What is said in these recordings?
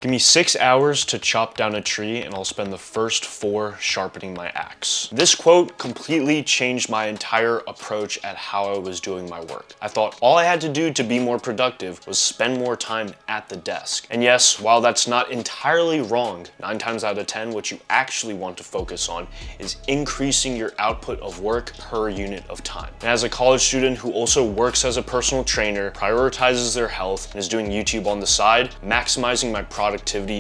Give me 6 hours to chop down a tree and I'll spend the first 4 sharpening my axe. This quote completely changed my entire approach at how I was doing my work. I thought all I had to do to be more productive was spend more time at the desk. And yes, while that's not entirely wrong, 9 times out of 10, what you actually want to focus on is increasing your output of work per unit of time. And as a college student who also works as a personal trainer, prioritizes their health, and is doing YouTube on the side, maximizing my productivity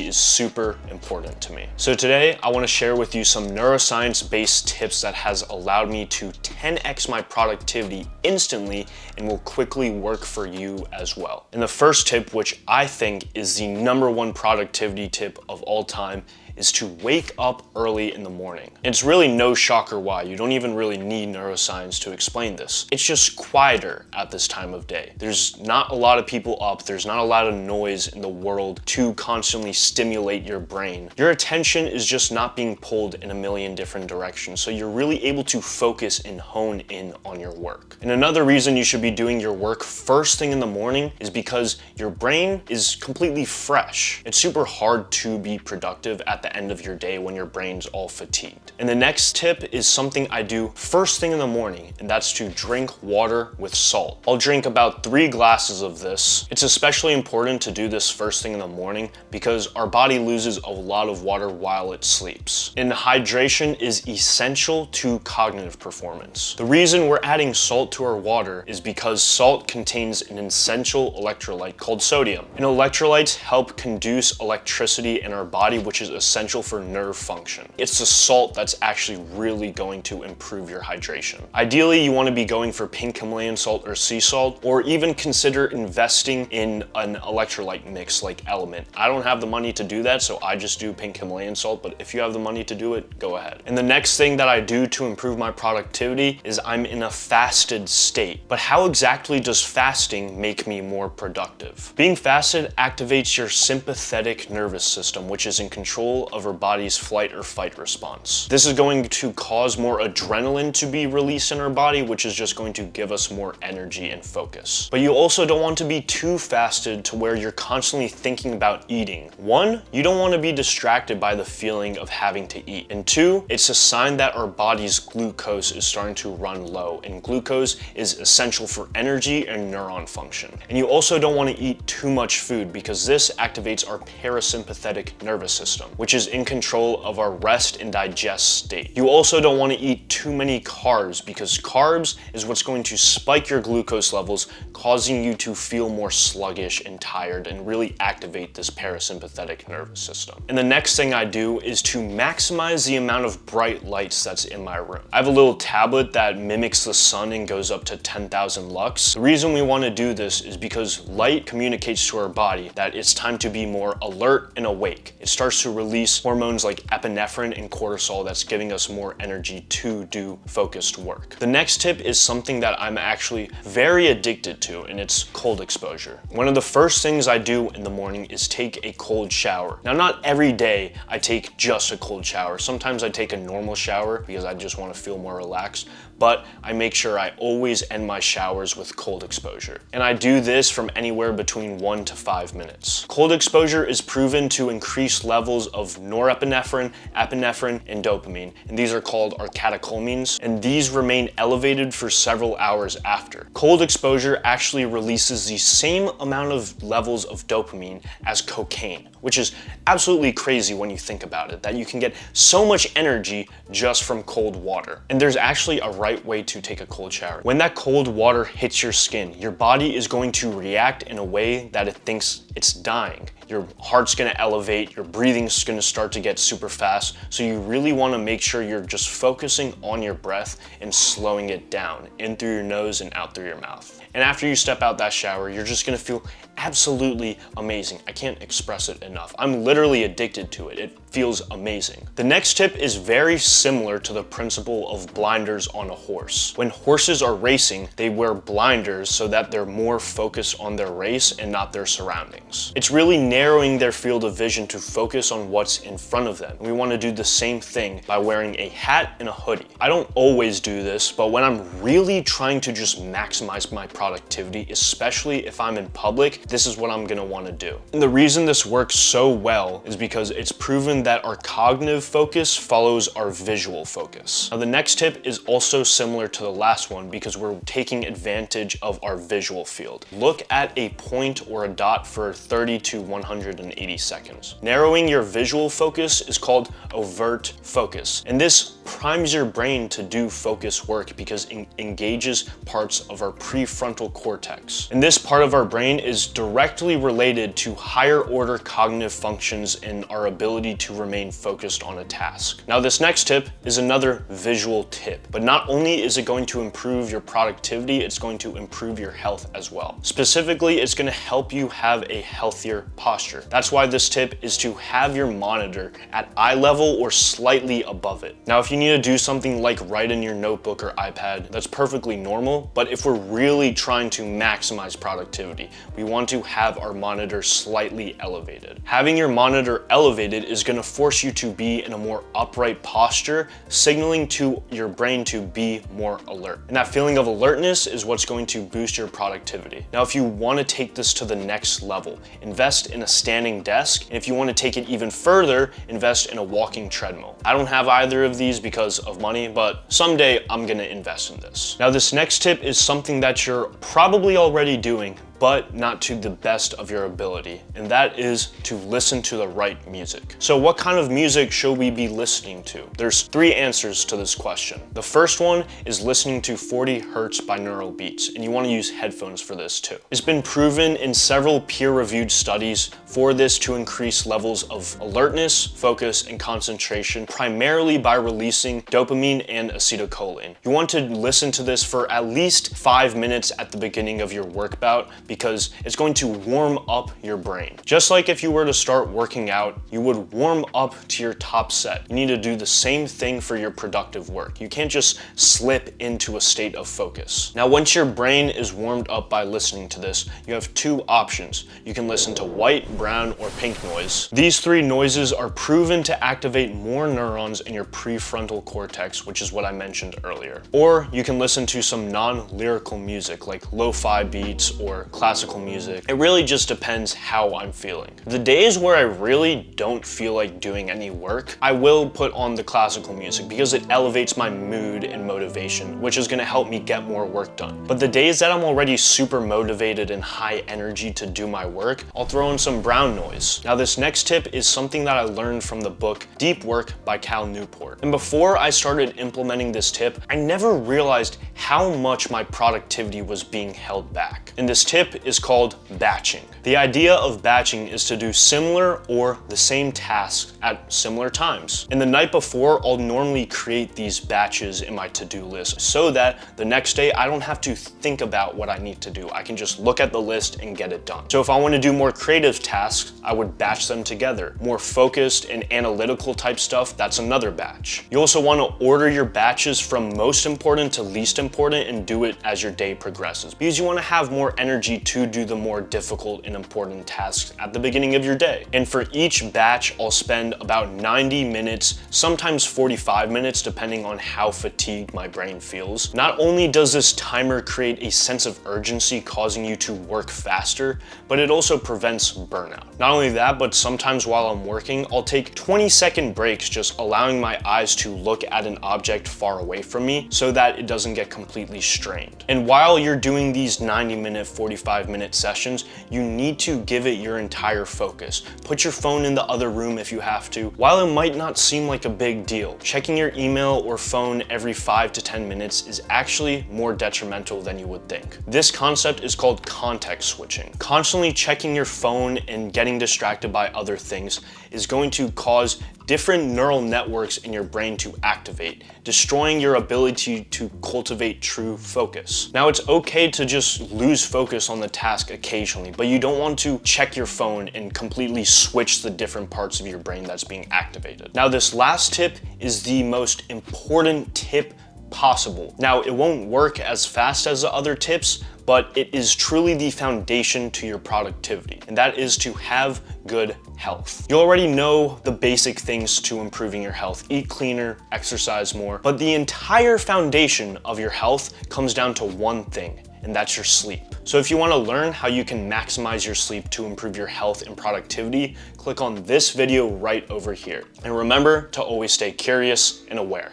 is super important to me. So today I want to share with you some neuroscience-based tips that has allowed me to 10x my productivity instantly and will quickly work for you as well. And the first tip, which I think is the #1 productivity tip of all time, is to wake up early in the morning. It's really no shocker why. You don't even really need neuroscience to explain this. It's just quieter at this time of day. There's not a lot of people up. There's not a lot of noise in the world to constantly stimulate your brain. Your attention is just not being pulled in a million different directions. So you're really able to focus and hone in on your work. And another reason you should be doing your work first thing in the morning is because your brain is completely fresh. It's super hard to be productive at the end of your day when your brain's all fatigued. And the next tip is something I do first thing in the morning, and that's to drink water with salt. I'll drink about 3 glasses of this. It's especially important to do this first thing in the morning because our body loses a lot of water while it sleeps. And hydration is essential to cognitive performance. The reason we're adding salt to our water is because salt contains an essential electrolyte called sodium. And electrolytes help conduce electricity in our body, which is essential for nerve function. It's the salt that's actually really going to improve your hydration. Ideally, you want to be going for pink Himalayan salt or sea salt, or even consider investing in an electrolyte mix like Element. I don't have the money to do that, so I just do pink Himalayan salt, but if you have the money to do it, go ahead. And the next thing that I do to improve my productivity is I'm in a fasted state. But how exactly does fasting make me more productive? Being fasted activates your sympathetic nervous system, which is in control of our body's flight or fight response. This is going to cause more adrenaline to be released in our body, which is just going to give us more energy and focus. But you also don't want to be too fasted to where you're constantly thinking about eating. 1, you don't want to be distracted by the feeling of having to eat. And 2, it's a sign that our body's glucose is starting to run low, and glucose is essential for energy and neuron function. And you also don't want to eat too much food because this activates our parasympathetic nervous system, which is in control of our rest and digest state. You also don't want to eat too many carbs because carbs is what's going to spike your glucose levels, causing you to feel more sluggish and tired and really activate this parasympathetic nervous system. And the next thing I do is to maximize the amount of bright lights that's in my room. I have a little tablet that mimics the sun and goes up to 10,000 lux. The reason we want to do this is because light communicates to our body that it's time to be more alert and awake. It starts to release hormones like epinephrine and cortisol that's giving us more energy to do focused work. The next tip is something that I'm actually very addicted to, and it's cold exposure. One of the first things I do in the morning is take a cold shower. Now, not every day I take just a cold shower. Sometimes I take a normal shower because I just want to feel more relaxed, but I make sure I always end my showers with cold exposure. And I do this from anywhere between 1 to 5 minutes. Cold exposure is proven to increase levels of norepinephrine, epinephrine, and dopamine, and these are called our catecholamines, and these remain elevated for several hours after. Cold exposure actually releases the same amount of levels of dopamine as cocaine, which is absolutely crazy when you think about it, that you can get so much energy just from cold water. And there's actually a right way to take a cold shower. When that cold water hits your skin, your body is going to react in a way that it thinks it's dying. Your heart's gonna elevate, your breathing's gonna start to get super fast, so you really wanna make sure you're just focusing on your breath and slowing it down, in through your nose and out through your mouth. And after you step out that shower, you're just gonna feel absolutely amazing. I can't express it enough. I'm literally addicted to it. It feels amazing. The next tip is very similar to the principle of blinders on a horse. When horses are racing, they wear blinders so that they're more focused on their race and not their surroundings. It's really narrowing their field of vision to focus on what's in front of them. And we want to do the same thing by wearing a hat and a hoodie. I don't always do this, but when I'm really trying to just maximize my productivity, especially if I'm in public, this is what I'm gonna wanna do. And the reason this works so well is because it's proven that our cognitive focus follows our visual focus. Now, the next tip is also similar to the last one because we're taking advantage of our visual field. Look at a point or a dot for 30 to 180 seconds. Narrowing your visual focus is called overt focus, and this primes your brain to do focus work because it engages parts of our prefrontal cortex. And this part of our brain is directly related to higher order cognitive functions and our ability to remain focused on a task. Now, this next tip is another visual tip, but not only is it going to improve your productivity, it's going to improve your health as well. Specifically, it's going to help you have a healthier posture. That's why this tip is to have your monitor at eye level or slightly above it. Now, if you need to do something like write in your notebook or iPad, that's perfectly normal, but if we're really trying to maximize productivity, we want to have our monitor slightly elevated. Having your monitor elevated is going to force you to be in a more upright posture, signaling to your brain to be more alert. And that feeling of alertness is what's going to boost your productivity. Now, if you want to take this to the next level, invest in a standing desk, and if you want to take it even further, invest in a walking treadmill. I don't have either of these because of money, but someday I'm gonna invest in this. Now, this next tip is something that you're probably already doing, but not to the best of your ability, and that is to listen to the right music. So what kind of music should we be listening to? There's 3 answers to this question. The first one is listening to 40 Hertz binaural beats, and you want to use headphones for this too. It's been proven in several peer-reviewed studies for this to increase levels of alertness, focus, and concentration, primarily by releasing dopamine and acetylcholine. You want to listen to this for at least 5 minutes at the beginning of your work bout, because it's going to warm up your brain. Just like if you were to start working out, you would warm up to your top set. You need to do the same thing for your productive work. You can't just slip into a state of focus. Now, once your brain is warmed up by listening to this, you have 2 options. You can listen to white, brown, or pink noise. These 3 noises are proven to activate more neurons in your prefrontal cortex, which is what I mentioned earlier. Or you can listen to some non-lyrical music like lo-fi beats or classical music. It really just depends how I'm feeling. The days where I really don't feel like doing any work, I will put on the classical music because it elevates my mood and motivation, which is gonna help me get more work done. But the days that I'm already super motivated and high energy to do my work, I'll throw in some brown noise. Now, this next tip is something that I learned from the book Deep Work by Cal Newport. And before I started implementing this tip, I never realized how much my productivity was being held back. And this tip is called batching. The idea of batching is to do similar or the same tasks at similar times. And the night before, I'll normally create these batches in my to-do list so that the next day I don't have to think about what I need to do. I can just look at the list and get it done. So if I want to do more creative tasks, I would batch them together. More focused and analytical type stuff, that's another batch. You also want to order your batches from most important to least important and do it as your day progresses, because you want to have more energy to do the more difficult and important tasks at the beginning of your day. And for each batch, I'll spend about 90 minutes, sometimes 45 minutes, depending on how fatigued my brain feels. Not only does this timer create a sense of urgency, causing you to work faster, but it also prevents burnout. Not only that, but sometimes while I'm working, I'll take 20-second breaks, just allowing my eyes to look at an object far away from me so that it doesn't get completely strained. And while you're doing these 90-minute, 45-minute sessions, you need to give it your entire focus. Put your phone in the other room if you have to. While it might not seem like a big deal, checking your email or phone every 5 to 10 minutes is actually more detrimental than you would think. This concept is called context switching. Constantly checking your phone and getting distracted by other things is going to cause different neural networks in your brain to activate, destroying your ability to cultivate true focus. Now, it's okay to just lose focus on the task occasionally, but you don't want to check your phone and completely switch the different parts of your brain that's being activated. Now, this last tip is the most important tip possible. Now, it won't work as fast as the other tips, but it is truly the foundation to your productivity, and that is to have good health. You already know the basic things to improving your health: eat cleaner, exercise more, but the entire foundation of your health comes down to one thing: and that's your sleep. So if you want to learn how you can maximize your sleep to improve your health and productivity, click on this video right over here. And remember to always stay curious and aware.